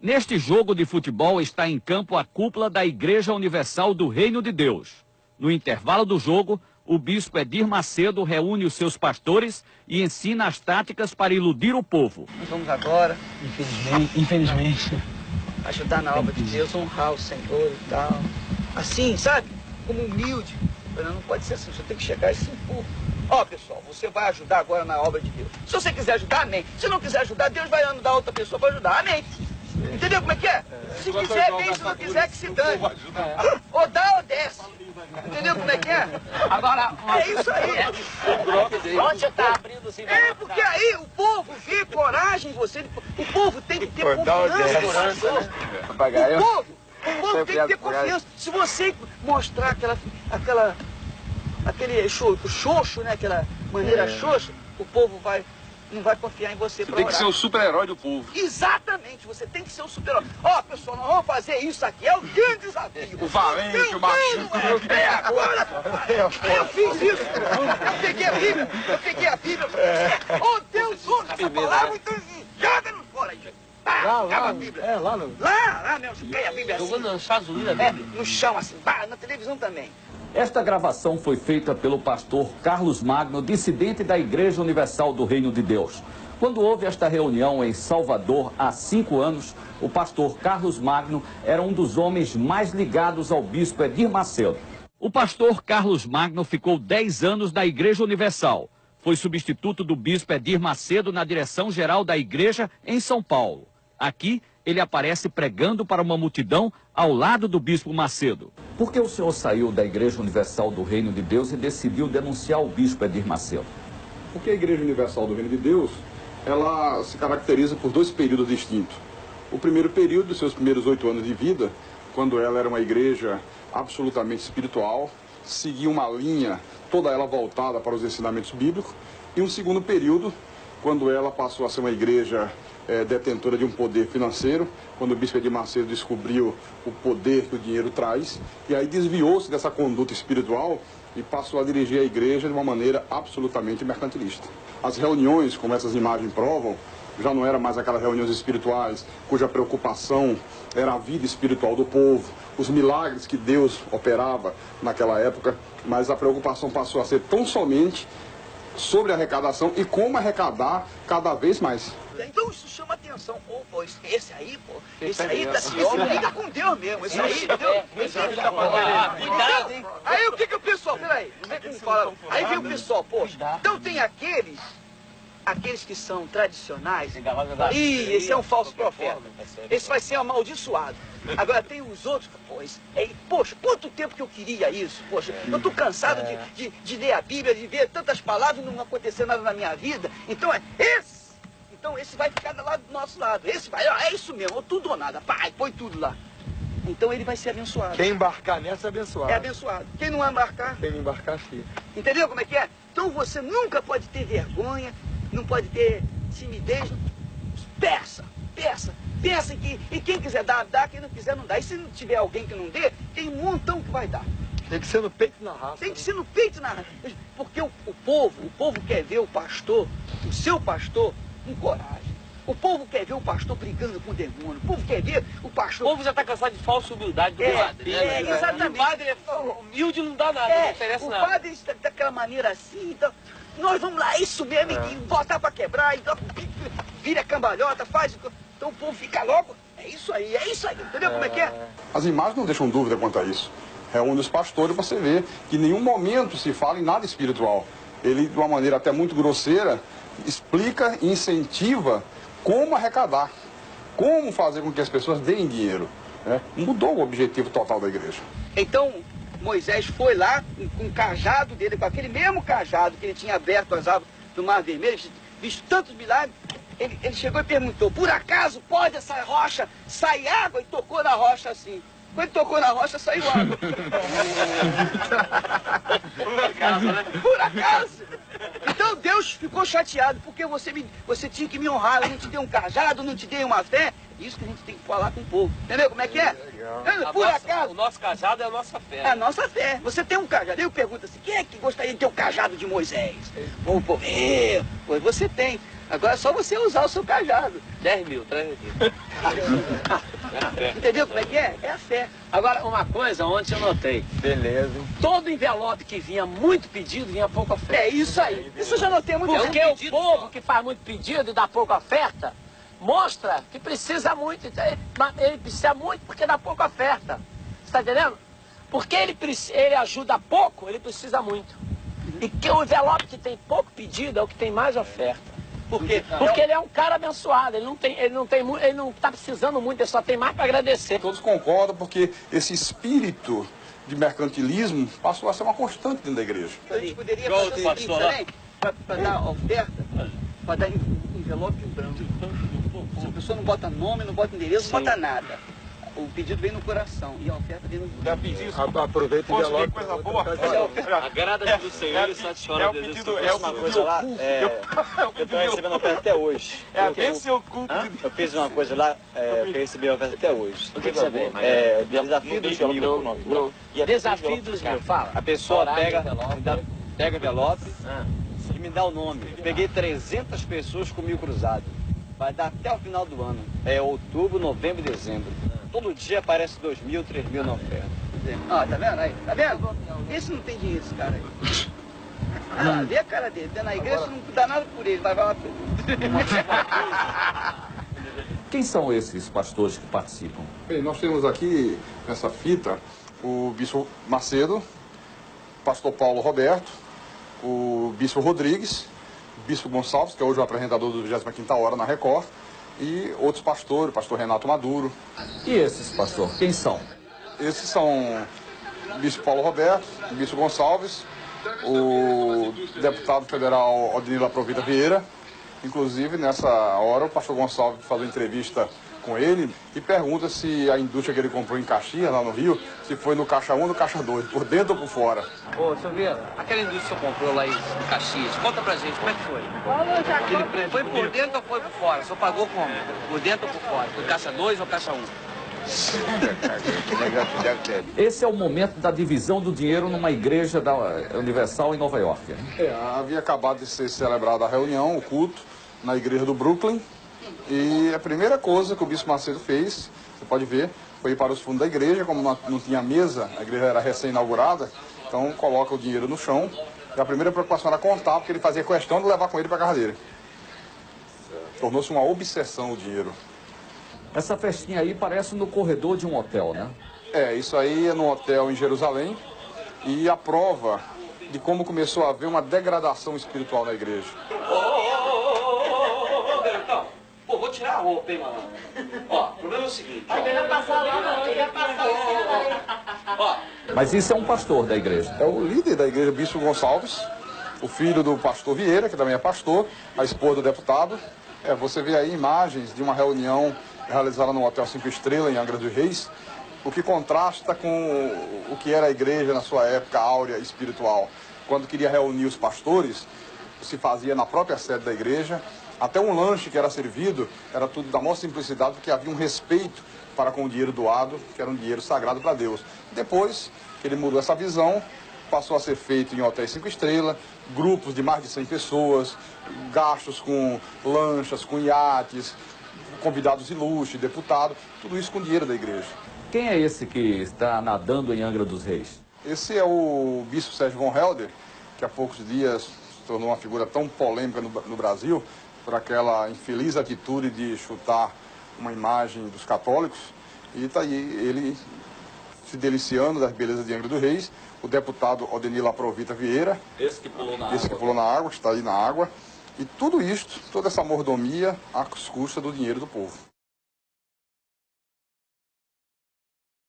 Neste jogo de futebol está em campo a cúpula da Igreja Universal do Reino de Deus. No intervalo do jogo, o bispo Edir Macedo reúne os seus pastores e ensina as táticas para iludir o povo. Nós vamos agora, Infelizmente. ajudar na obra de Deus, honrar o Senhor e tal. Assim, sabe? Como humilde. Não pode ser assim, você tem que chegar e se impor. Ó, pessoal, você vai ajudar agora na obra de Deus. Se você quiser ajudar, amém. Se não quiser ajudar, Deus vai mandar outra pessoa para ajudar, amém. Entendeu como é que é? Se quiser, bem, se não quiser, que se dane. Ou dá ou desce. Entendeu como é que é? Agora, É isso aí. onde você tá abrindo assim? É, porque aí o povo vê coragem em você. O povo tem que ter confiança no pastor. O povo tem que ter confiança. Se você mostrar aquele xoxo, né? Aquela maneira xoxa, o povo não vai confiar em você. Você tem que ser o super-herói do povo. Exatamente, você tem que ser o super-herói. Ó, pessoal, nós vamos fazer isso aqui, é o grande desafio. O valente, o macho. É agora. Eu fiz isso. Eu peguei a Bíblia. Oh, Deus, usa essa palavra, então joga no fora aí. Acaba a Bíblia. Lá mesmo, joguei a Bíblia assim. Jogou nos Estados Unidos, No chão, assim, na televisão também. Esta gravação foi feita pelo pastor Carlos Magno, dissidente da Igreja Universal do Reino de Deus. Quando houve esta reunião em Salvador há 5 anos, o pastor Carlos Magno era um dos homens mais ligados ao bispo Edir Macedo. O pastor Carlos Magno ficou 10 anos na Igreja Universal. Foi substituto do bispo Edir Macedo na direção-geral da igreja em São Paulo. Aqui, ele aparece pregando para uma multidão ao lado do bispo Macedo. Por que o senhor saiu da Igreja Universal do Reino de Deus e decidiu denunciar o bispo Edir Macedo? Porque a Igreja Universal do Reino de Deus, ela se caracteriza por 2 períodos distintos. O primeiro período, dos seus primeiros 8 anos de vida, quando ela era uma igreja absolutamente espiritual, seguia uma linha, toda ela voltada para os ensinamentos bíblicos. E um segundo período, quando ela passou a ser uma igreja detentora de um poder financeiro, quando o bispo Edir Macedo descobriu o poder que o dinheiro traz, e aí desviou-se dessa conduta espiritual e passou a dirigir a igreja de uma maneira absolutamente mercantilista. As reuniões, como essas imagens provam, já não eram mais aquelas reuniões espirituais, cuja preocupação era a vida espiritual do povo, os milagres que Deus operava naquela época, mas a preocupação passou a ser tão somente sobre a arrecadação e como arrecadar cada vez mais. Então isso chama atenção. Pô, esse aí briga com Deus mesmo. Esse aí, entendeu? Cuidado, hein? Aí o que o pessoal, peraí, não vem como fala. Aí vem o pessoal, pô, então tem aqueles que são tradicionais. Ih, esse é um falso profeta. Esse vai ser amaldiçoado. Agora tem os outros, poxa, quanto tempo que eu queria isso, poxa, eu tô cansado de ler a Bíblia, de ver tantas palavras e não acontecer nada na minha vida. Então esse vai ficar lá do nosso lado. Esse vai, é isso mesmo, tudo ou nada, pai, põe tudo lá. Então ele vai ser abençoado. Quem embarcar nessa é abençoado. É abençoado. Quem não embarcar... Quem não embarcar, fica. Entendeu como é que é? Então você nunca pode ter vergonha, não pode ter timidez. Peça. E quem quiser dar, dá. Quem não quiser, não dá. E se não tiver alguém que não dê, tem um montão que vai dar. Tem que ser no peito e na raça. Tem que ser no peito e na raça. Porque o povo quer ver o pastor, o seu pastor, com coragem. O povo quer ver o pastor brigando com o demônio. O povo quer ver o pastor... O povo já está cansado de falsa humildade do padre. Exatamente. O padre é humilde, não dá nada, não interessa nada. O padre está daquela maneira assim, então... Nós vamos lá, isso mesmo, e botar para quebrar, então, vira cambalhota, faz... Então o povo fica logo... É isso aí, entendeu como é que é? As imagens não deixam dúvida quanto a isso. Reúne os pastores para você ver que em nenhum momento se fala em nada espiritual. Ele, de uma maneira até muito grosseira, explica e incentiva como arrecadar, como fazer com que as pessoas deem dinheiro. Né? Mudou o objetivo total da igreja. Então, Moisés foi lá com o cajado dele, com aquele mesmo cajado que ele tinha aberto as águas do Mar Vermelho, visto tantos milagres, ele chegou e perguntou, por acaso pode essa rocha sair água? E tocou na rocha assim. Quando tocou na rocha, saiu água. Por acaso, né? Por acaso. Então Deus ficou chateado, porque você tinha que me honrar. Eu não te dei um cajado, não te dei uma fé. Isso que a gente tem que falar com o povo. Entendeu como é que é? Por acaso. O nosso cajado é a nossa fé. É a nossa fé. Você tem um cajado. Eu pergunto assim, quem é que gostaria de ter o cajado de Moisés? O povo, pois você tem. Agora é só você usar o seu cajado. 10 mil, traz aqui. Entendeu como é que é? É a fé. Agora, uma coisa, ontem eu notei. Beleza. Todo envelope que vinha muito pedido, vinha pouca oferta. É isso aí. Isso eu já notei muito. Porque o povo que faz muito pedido e dá pouca oferta, mostra que precisa muito. Ele precisa muito porque dá pouca oferta. Você está entendendo? Porque ele ajuda pouco, ele precisa muito. E que o envelope que tem pouco pedido é o que tem mais oferta. Por quê? Porque ele é um cara abençoado, ele não está precisando muito, ele só tem mais para agradecer. Todos concordam porque esse espírito de mercantilismo passou a ser uma constante dentro da igreja. A gente poderia Igual fazer o o seguinte também, para dar oferta, para dar envelope em branco. Se a pessoa não bota nome, não bota endereço, não bota nada. O pedido vem no coração e a oferta vem no branco. Aproveita e envelope. Coisa boa. Agrada do Senhor e satisfaz o desejo do É uma coisa lá, eu tô recebendo oferta até hoje. Esse é o culto. Eu fiz uma coisa lá, eu recebi a oferta até hoje. O que você vê? É, desafio dos mil. Desafio dos mil, fala. A pessoa Horário, pega envelope. o envelope e me dá o nome. Eu peguei 300 pessoas com 1000 cruzado. Vai dar até o final do ano. É outubro, novembro e dezembro. Todo dia aparece 2.000, 3.000 na oferta. Ó, tá vendo aí? Tá vendo? Esse não tem dinheiro, esse cara aí. Ah, vê a cara dele. Tá na igreja, não dá nada por ele, vai lá. Quem são esses pastores que participam? Bem, nós temos aqui nessa fita o bispo Macedo, pastor Paulo Roberto, o bispo Rodrigues, o bispo Gonçalves, que é hoje o apresentador do 25ª Hora na Record, e outros pastores, o pastor Renato Maduro. E esses, pastor, quem são? Esses são o bispo Paulo Roberto, o bispo Gonçalves, o deputado federal Odinila Provita Vieira. Inclusive, nessa hora, o pastor Gonçalves faz uma entrevista com ele e pergunta se a indústria que ele comprou em Caxias, lá no Rio, se foi no caixa 1 ou no caixa 2, por dentro ou por fora. Ô, seu Vieira, aquela indústria que você comprou lá em Caxias, conta pra gente, como é que foi? Ele foi por dentro ou foi por fora? O senhor pagou como? Por dentro ou por fora? Por caixa 2 ou caixa 1? Esse é o momento da divisão do dinheiro numa igreja da Universal em Nova York. Havia acabado de ser celebrada a reunião, o culto, na igreja do Brooklyn. E a primeira coisa que o bispo Macedo fez, você pode ver, foi ir para os fundos da igreja. Como não tinha mesa, a igreja era recém-inaugurada, então coloca o dinheiro no chão. E a primeira preocupação era contar, porque ele fazia questão de levar com ele para a casa dele. Tornou-se uma obsessão o dinheiro. Essa festinha aí parece no corredor de um hotel, né? Isso aí é num hotel em Jerusalém. E a prova de como começou a haver uma degradação espiritual na igreja. Pô, vou tirar a roupa, hein, mano? Ó, o problema é o seguinte. Ó, Mas isso é um pastor da igreja. É o líder da igreja, bispo Gonçalves, o filho do pastor Vieira, que também é pastor, a esposa do deputado. Você vê aí imagens de uma reunião realizada no Hotel 5 Estrelas, em Angra dos Reis, o que contrasta com o que era a igreja na sua época áurea espiritual. Quando queria reunir os pastores, se fazia na própria sede da igreja. Até um lanche que era servido era tudo da maior simplicidade, porque havia um respeito para com o dinheiro doado, que era um dinheiro sagrado para Deus. Depois que ele mudou essa visão, passou a ser feito em hotéis 5 estrelas, grupos de mais de 100 pessoas, gastos com lanchas, com iates, convidados de luxo, deputado, tudo isso com dinheiro da igreja. Quem é esse que está nadando em Angra dos Reis? Esse é o bispo Sérgio von Helder, que há poucos dias se tornou uma figura tão polêmica no Brasil, por aquela infeliz atitude de chutar uma imagem dos católicos. E está aí ele se deliciando das belezas de Angra dos Reis, o deputado Odinila Provita Vieira, Esse que pulou na água, que está aí na água, e tudo isto, toda essa mordomia às custas do dinheiro do povo.